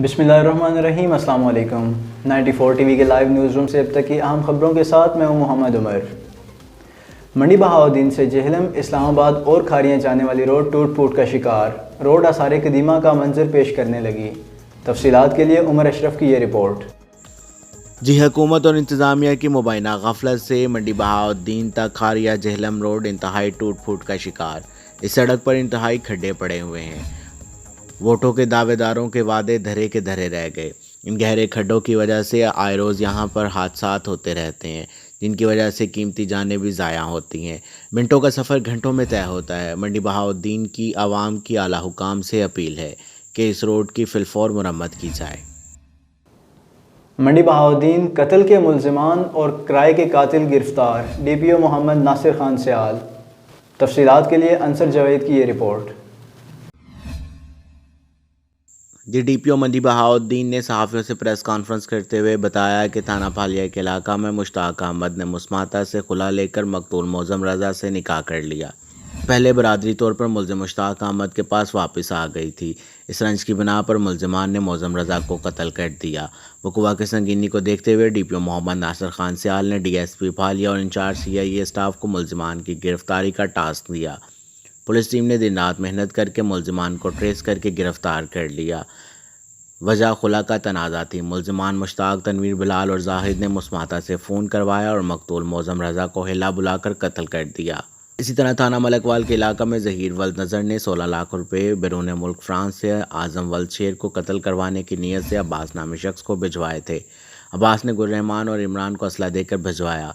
बिस्मिल्लाहिर्रहमानिर्रहीम। अस्सलाम वालेकुम। 94 टीवी के लाइव न्यूज़ रूम से अब तक की अहम खबरों के साथ मैं हूं मोहम्मद उमर। मंडी बहाउद्दीन से जहलम, इस्लामाबाद और खारियाँ जाने वाली रोड टूट फूट का शिकार। रोड आसार कदीमा का मंजर पेश करने लगी। तफसीलात के लिए उमर अशरफ की ये रिपोर्ट। जी, हुकूमत और इंतज़ामिया की मुबैना गफलत से मंडी बहाउद्दीन तक खारिया जहलम रोड इंतहाई टूट फूट का शिकार। इस सड़क पर इंतहाई खड्डे पड़े हुए हैं। वोटों के दावेदारों के वादे धरे के धरे रह गए। इन गहरे खड्डों की वजह से आए रोज़ यहाँ पर हादसात होते रहते हैं, जिनकी वजह से कीमती जानें भी ज़ाया होती हैं। मिनटों का सफ़र घंटों में तय होता है। मंडी बहाउद्दीन की आवाम की आला हुकाम से अपील है कि इस रोड की फिलफौर मुरम्मत की जाए। मंडी बहाउद्दीन कत्ल के मुल्ज़िमान और किराए के कातिल गिरफ्तार। DPO मोहम्मद नासिर खान सयाल। तफसीलात के लिए अंसर जावेद की ये रिपोर्ट। DPO मंडी बहाउद्दीन ने सहाफ़ियों से प्रेस कॉन्फ्रेंस करते हुए बताया कि थाना पालिया के इलाका में मुश्ताक अहमद ने मुस्माता से खुला लेकर मकतूल मौज़म रज़ा से निकाह कर लिया। पहले बरादरी तौर पर मुल्ज़िम मुश्ताक अहमद के पास वापस आ गई थी। इस रंज की बिना पर मुल्ज़िमान ने मौज़म रज़ा को कत्ल कर दिया। वक़ुआ की संगीनी को देखते हुए DPO मोहम्मद नासिर खान सयाल ने DSP पालिया और इंचार्ज CIA स्टाफ को मुल्ज़िमान की गिरफ्तारी का टास्क दिया। पुलिस टीम ने दिन रात मेहनत करके मुल्ज़िमान को ट्रेस करके गिरफ्तार कर लिया। वजह खुला का तनाज़ा थी। मुल्ज़िमान मुश्ताक, तनवीर, बिलाल और जाहिद ने मुस्माता से फ़ोन करवाया और मकतूल मौज़म रज़ा को हिला बुलाकर कत्ल कर दिया। इसी तरह थाना मलकवाल के इलाका में ज़हीर वल्द नज़र ने 16 लाख रुपये बैरून मुल्क फ्रांस से आज़म वल्द शेर को कत्ल करवाने की नीयत से अब्बास नामी शख्स को भिजवाए थे। अब्बास ने गुलरहमान और इमरान को असला देकर भिजवाया।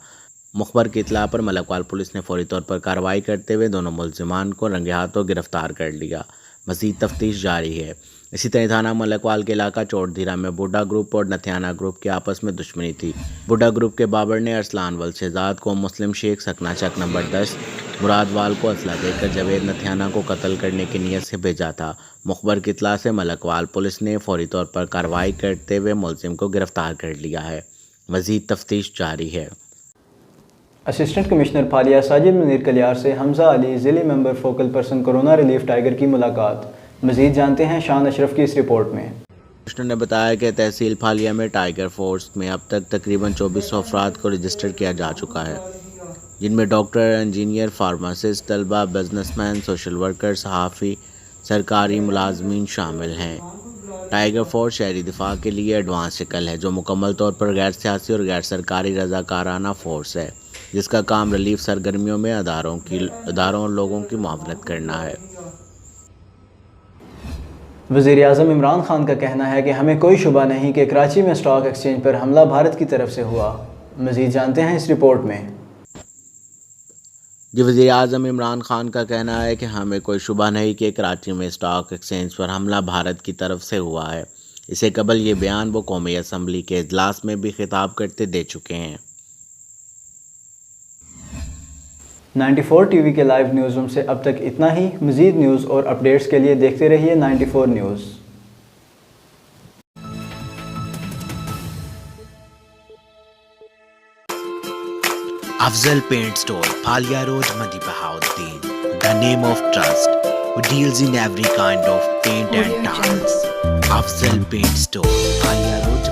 मुखबर की इत्तला पर मलकवाल पुलिस ने फौरी तौर पर कार्रवाई करते हुए दोनों मुल्ज़िमान को रंगे हाथों गिरफ्तार कर लिया। मज़ीद तफ्तीश जारी है। इसी तरह थाना मलकवाल के इलाका चोटधीरा में बुड्ढा ग्रुप और नथियाना ग्रुप की आपस में दुश्मनी थी। बुड्ढा ग्रुप के बाबर ने अरसलान वल्द शहजाद को मुस्लिम शेख सकना चक नंबर 10 मुरादवाल को असला देकर जवेद नथियाना को कत्ल करने की नीयत से भेजा था। मुखबर की इत्तला से मलकवाल पुलिस ने फौरी तौर पर कार्रवाई करते हुए मुल्ज़िम को गिरफ्तार कर लिया है। मज़ीद तफ्तीश जारी है। असिस्टेंट कमिश्नर पालिया साजिद मुनीर कलियार से हमजा अली, ज़िले member focal person corona relief tiger की मुलाकात। मज़ीद जानते हैं शान अशरफ की इस रिपोर्ट में। कमिश्नर ने बताया कि तहसील फालिया में टाइगर फोर्स में अब तक तकरीबन 2400 अफराद को रजिस्टर किया जा चुका है, जिनमें डॉक्टर, इंजीनियर, फार्मासिस्ट, तलबा, बिजनेसमैन, सोशल वर्कर, सहाफ़ी, सरकारी मुलाजमीन शामिल हैं। टाइगर फोर्स शहरी दिफा के लिए एडवांस शक्ल है, जो मुकम्मल तौर पर गैर सियासी और गैर सरकारी रज़ाकाराना फोर्स है, जिसका काम रिलीफ सरगर्मियों में अदारों और लोगों की मुआवनत करना है। वज़ीर-ए-आज़म इमरान खान का कहना है कि हमें कोई शुबा नहीं कि कराची में स्टॉक एक्सचेंज पर हमला भारत की तरफ से हुआ। मज़ीद जानते हैं इस रिपोर्ट में। वज़ीर-ए-आज़म इमरान खान का कहना है कि हमें कोई शुबा नहीं कि कराची में स्टॉक एक्सचेंज पर हमला भारत की तरफ से हुआ है। इससे कबल ये बयान वो कौमी असम्बली के इजलास में भी खिताब करते दे चुके हैं। 94 टीवी के लाइव न्यूज़ रूम से अब तक इतना ही। मज़ीद न्यूज़ और अपडेट्स के लिए देखते रहिए 94 news. Afzal Paint Store, Palia Road, Mandi Bahauddin. The name of trust, who deals in every kind of paint and tiles. Afzal Paint Store, Palia Road,